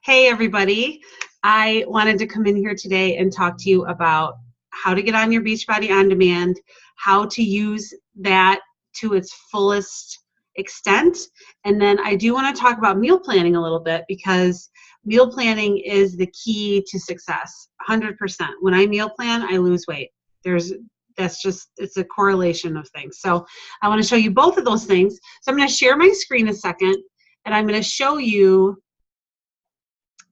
Hey everybody, I wanted to come in here today and talk to you about how to get on your Beachbody On Demand, how to use that to its fullest extent, and then I do want to talk about meal planning a little bit because meal planning is the key to success, 100%. When I meal plan, I lose weight. It's a correlation of things. So I want to show you both of those things. So I'm going to share my screen a second, and I'm going to show you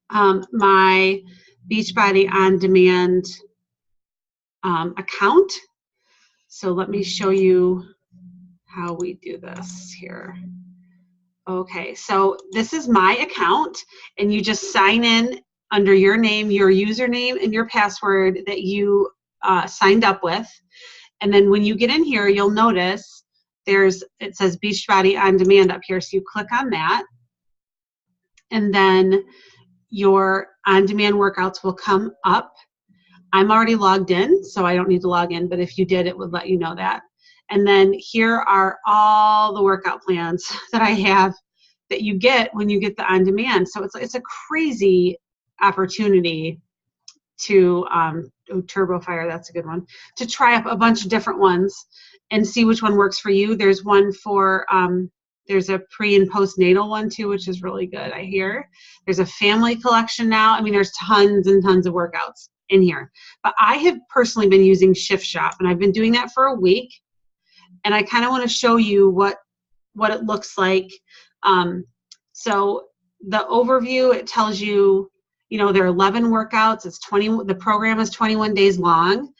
my Beachbody On Demand account. So let me show you how we do this here. Okay, so this is my account, and you just sign in under your name, your username, and your password that you signed up with. And then when you get in here, you'll notice it says Beachbody On Demand up here. So you click on that, and then your on-demand workouts will come up. I'm already logged in, so I don't need to log in, but if you did, it would let you know that. And then here are all the workout plans that I have that you get when you get the on-demand. So it's a crazy opportunity to, Turbo Fire, that's a good one, to try up a bunch of different ones and see which one works for you. There's one for, there's a pre and postnatal one too, which is really good, I hear. There's a family collection now. I mean, there's tons and tons of workouts in here. But I have personally been using Shift Shop, and I've been doing that for a week. And I kind of want to show you what it looks like. So the overview, it tells you, there are 11 workouts. The program is 21 days long.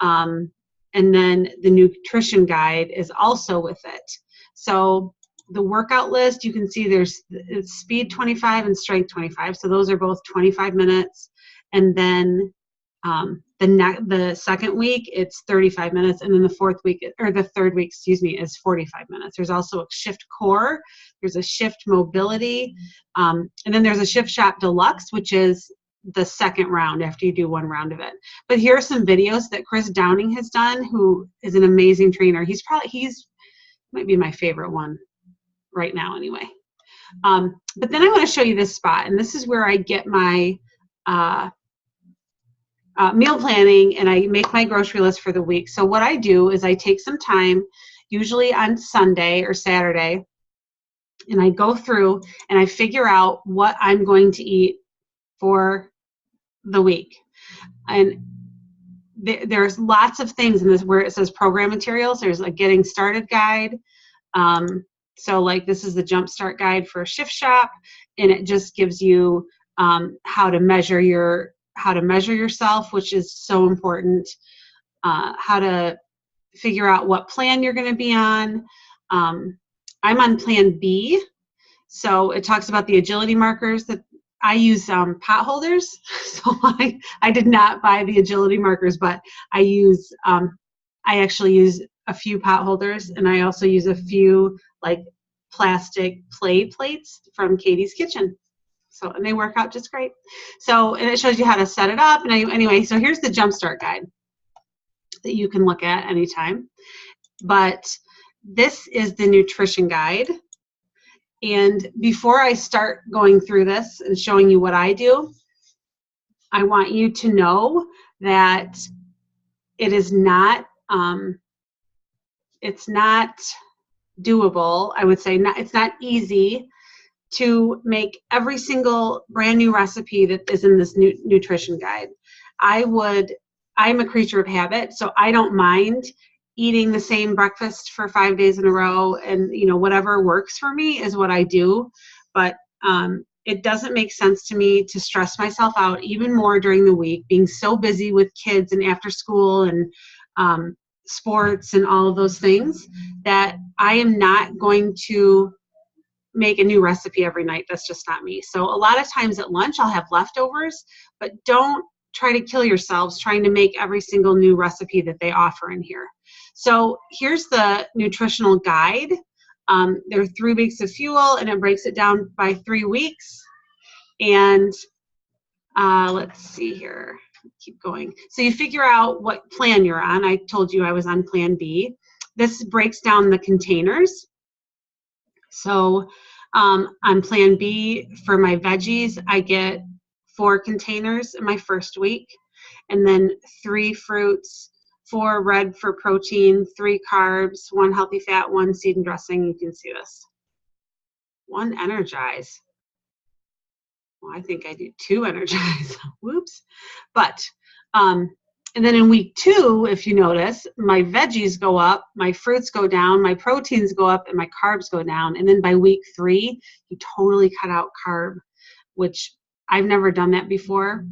And then the nutrition guide is also with it. So the workout list, you can see it's speed 25 and strength 25. So those are both 25 minutes. And then the second week, it's 35 minutes. And then the third week, is 45 minutes. There's also a Shift Core. There's a Shift Mobility. And then there's a Shift Shop Deluxe, which is the second round after you do one round of it. But here are some videos that Chris Downing has done, who is an amazing trainer. He's might be my favorite one right now anyway. But then I want to show you this spot, and this is where I get my meal planning, and I make my grocery list for the week. So what I do is I take some time, usually on Sunday or Saturday, and I go through and I figure out what I'm going to eat for the week. And there's lots of things in this where it says program materials. There's a getting started guide. So like this is the jumpstart guide for Shift Shop, and it just gives you how to measure yourself, which is so important. How to figure out what plan you're going to be on. I'm on plan B, so it talks about the agility markers that I use pot holders. So I did not buy the agility markers, but I actually use a few pot holders, and I also use a few like plastic play plates from Katie's Kitchen. So, and they work out just great. So, and it shows you how to set it up. And anyway, so here's the Jumpstart guide that you can look at anytime. But this is the nutrition guide. And before I start going through this and showing you what I do, I want you to know that it is not, it's not doable. I would say it's not easy to make every single brand new recipe that is in this nutrition guide. I'm a creature of habit, so I don't mind eating the same breakfast for 5 days in a row, and whatever works for me is what I do. But it doesn't make sense to me to stress myself out even more during the week, being so busy with kids and after school and sports and all of those things, that I am not going to make a new recipe every night. That's just not me. So a lot of times at lunch I'll have leftovers, but don't try to kill yourselves trying to make every single new recipe that they offer in here. So here's the nutritional guide. There are 3 weeks of fuel, and it breaks it down by 3 weeks. And let's see here, keep going. So you figure out what plan you're on. I told you I was on plan B. This breaks down the containers. So On Plan B for my veggies, I get 4 containers in my first week, and then 3 fruits, 4 red for protein, 3 carbs, 1 healthy fat, 1 seed and dressing. You can see this. 1 Energize. Well, I think I do 2 Energize. Whoops. But, and then in week 2, if you notice, my veggies go up, my fruits go down, my proteins go up, and my carbs go down. And then by week 3, you totally cut out carb, which I've never done that before.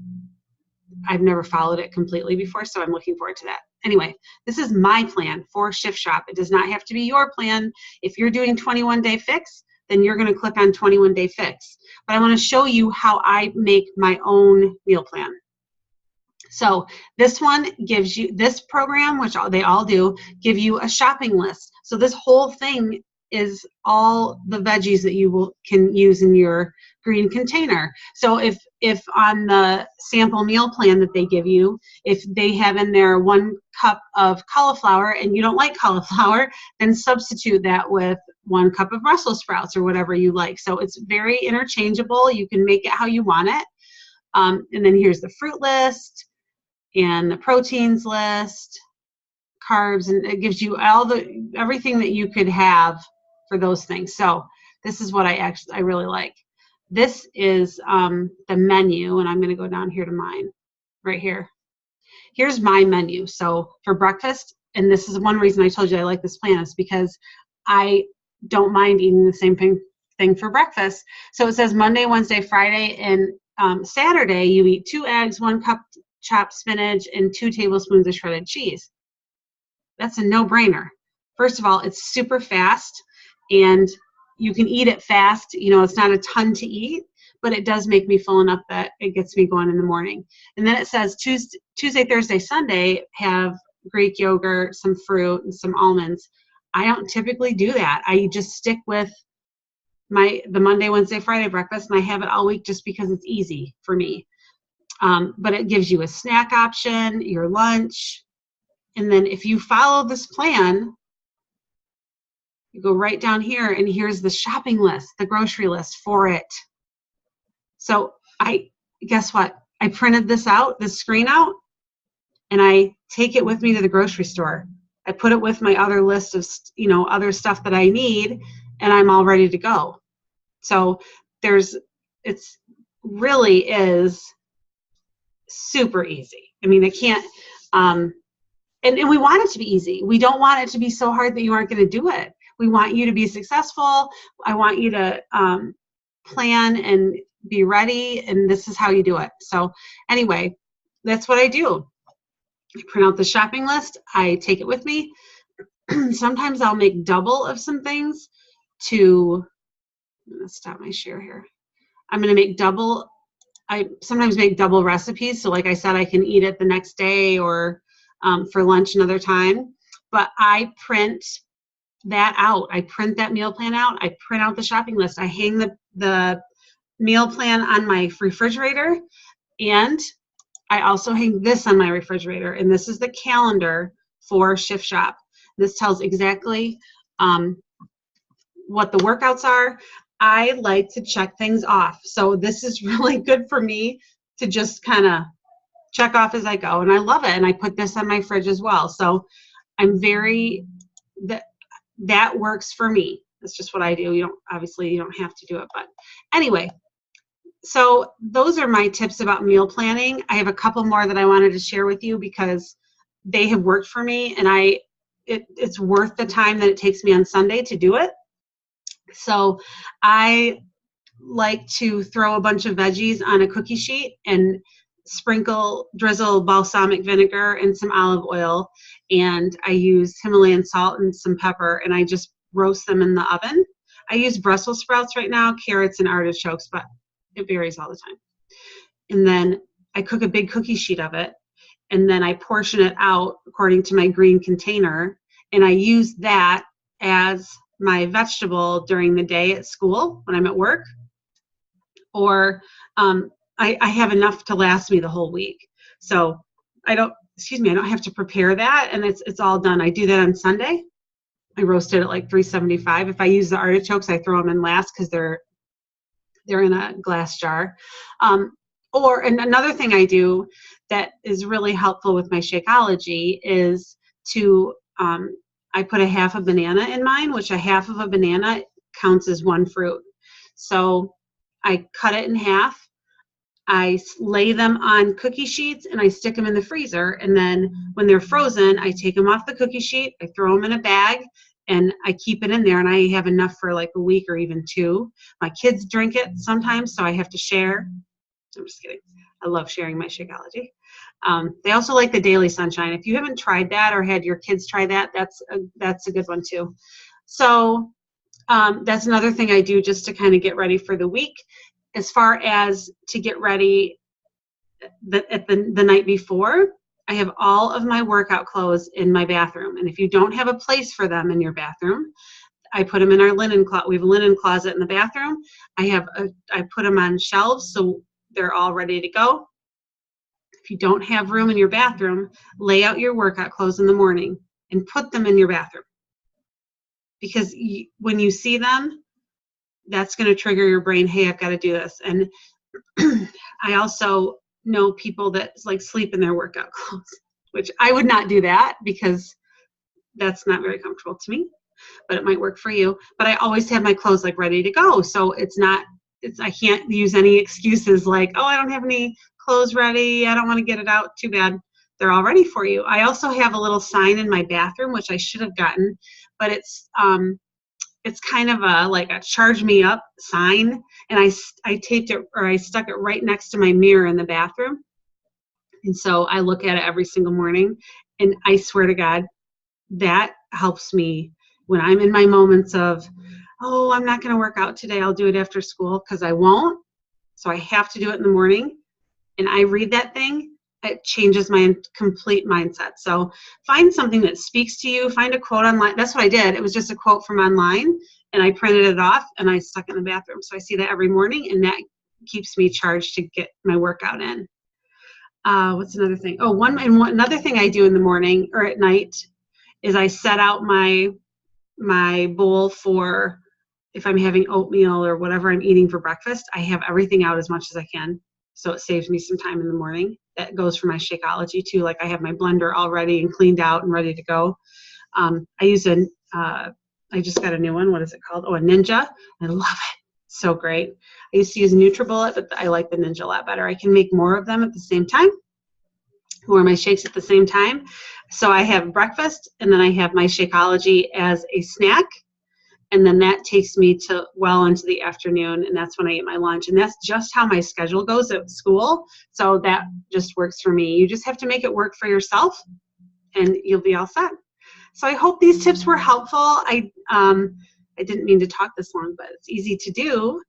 I've never followed it completely before, so I'm looking forward to that. Anyway, this is my plan for Shift Shop. It does not have to be your plan. If you're doing 21-day fix, then you're going to click on 21-day fix. But I want to show you how I make my own meal plan. So this one gives you, this program, which they all do, give you a shopping list. So this whole thing is all the veggies that you can use in your green container. So if on the sample meal plan that they give you, if they have in there 1 cup of cauliflower and you don't like cauliflower, then substitute that with 1 cup of Brussels sprouts or whatever you like. So it's very interchangeable. You can make it how you want it. And then here's the fruit list and the proteins list, carbs, and it gives you everything that you could have for those things. So this is what I really like. This is the menu, and I'm going to go down here to mine, right here. Here's my menu. So for breakfast, and this is one reason I told you I like this plan, is because I don't mind eating the same thing for breakfast. So it says Monday, Wednesday, Friday, and Saturday you eat 2 eggs, 1 cup chopped spinach, and 2 tablespoons of shredded cheese. That's a no-brainer. First of all, it's super fast, and you can eat it fast. You know, it's not a ton to eat, but it does make me full enough that it gets me going in the morning. And then it says Tuesday, Thursday, Sunday, have Greek yogurt, some fruit, and some almonds. I don't typically do that. I just stick with the Monday, Wednesday, Friday breakfast, and I have it all week just because it's easy for me. But it gives you a snack option, your lunch, and then if you follow this plan, you go right down here, and here's the shopping list, the grocery list for it. So guess what? I printed this screen out, and I take it with me to the grocery store. I put it with my other list of, other stuff that I need, and I'm all ready to go. So it's really is super easy. I mean, I can't, and we want it to be easy. We don't want it to be so hard that you aren't going to do it. We want you to be successful. I want you to plan and be ready, and this is how you do it. So anyway, that's what I do. I print out the shopping list. I take it with me. Sometimes I'll make double of some things I'm going to stop my share here. I'm going to make double. I sometimes make double recipes. So like I said, I can eat it the next day or for lunch another time. But I print that out. I print that meal plan out. I print out the shopping list. I hang the meal plan on my refrigerator, and I also hang this on my refrigerator, and this is the calendar for Shift Shop. This tells exactly what the workouts are. I like to check things off. So this is really good for me to just kind of check off as I go, and I love it. And I put this on my fridge as well. So I'm that works for me. That's just what I do. Obviously you don't have to do it, but anyway. So those are my tips about meal planning. I have a couple more that I wanted to share with you because they have worked for me, and it's worth the time that it takes me on Sunday to do it. So I like to throw a bunch of veggies on a cookie sheet and drizzle balsamic vinegar and some olive oil, and I use Himalayan salt and some pepper, and I just roast them in the oven. I use Brussels sprouts right now, carrots, and artichokes, but it varies all the time. And then I cook a big cookie sheet of it, and then I portion it out according to my green container, and I use that as my vegetable during the day at school when I'm at work, or I have enough to last me the whole week. So I don't have to prepare that, and it's all done. I do that on Sunday, I roast it at like 375. If I use the artichokes, I throw them in last because they're in a glass jar. And another thing I do that is really helpful with my Shakeology is to, I put a half a banana in mine, which a half of a banana counts as one fruit. So I cut it in half. I lay them on cookie sheets and I stick them in the freezer. And then when they're frozen, I take them off the cookie sheet, I throw them in a bag, and I keep it in there, and I have enough for like a week or even 2. My kids drink it sometimes, so I have to share. I'm just kidding. I love sharing my Shakeology. They also like the Daily Sunshine. If you haven't tried that or had your kids try that, that's a good one too. So that's another thing I do just to kind of get ready for the week. As far as to get ready the night before, I have all of my workout clothes in my bathroom. And if you don't have a place for them in your bathroom, I put them in our linen closet. We have a linen closet in the bathroom. I put them on shelves so they're all ready to go. If you don't have room in your bathroom, lay out your workout clothes in the morning and put them in your bathroom. Because when you see them, that's going to trigger your brain, hey, I've got to do this. And I also know people that like sleep in their workout clothes, which I would not do that because that's not very comfortable to me, but it might work for you. But I always have my clothes like ready to go. So I can't use any excuses like, oh, I don't have any clothes ready. I don't want to get it out. Too bad. They're all ready for you. I also have a little sign in my bathroom, which I should have gotten, but it's kind of like a charge me up sign, and I taped it, or I stuck it right next to my mirror in the bathroom. And so I look at it every single morning, and I swear to God, that helps me when I'm in my moments of, oh, I'm not going to work out today. I'll do it after school, because I won't. So I have to do it in the morning. And I read that thing, it changes my complete mindset. So find something that speaks to you. Find a quote online. That's what I did. It was just a quote from online, and I printed it off and I stuck it in the bathroom. So I see that every morning, and that keeps me charged to get my workout in. What's another thing? Oh, another thing I do in the morning or at night is I set out my bowl for if I'm having oatmeal or whatever I'm eating for breakfast. I have everything out as much as I can. So it saves me some time in the morning. That goes for my Shakeology too. Like I have my blender all ready and cleaned out and ready to go. I use I just got a new one. What is it called? Oh, a Ninja. I love it. So great. I used to use NutriBullet, but I like the Ninja a lot better. I can make more of them at the same time, or my shakes at the same time. So I have breakfast, and then I have my Shakeology as a snack. And then that takes me to well into the afternoon, and that's when I eat my lunch. And that's just how my schedule goes at school. So that just works for me. You just have to make it work for yourself, and you'll be all set. So I hope these tips were helpful. I didn't mean to talk this long, but it's easy to do.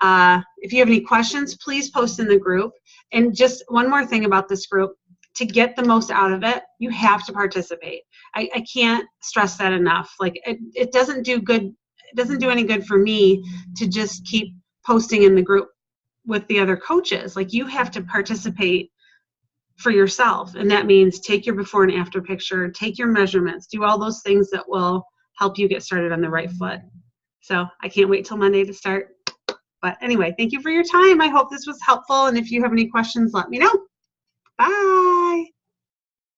If you have any questions, please post in the group. And just one more thing about this group. To get the most out of it, you have to participate. I can't stress that enough. Like it doesn't do good. It doesn't do any good for me to just keep posting in the group with the other coaches. Like you have to participate for yourself. And that means take your before and after picture, take your measurements, do all those things that will help you get started on the right foot. So I can't wait till Monday to start. But anyway, thank you for your time. I hope this was helpful. And if you have any questions, let me know. Bye.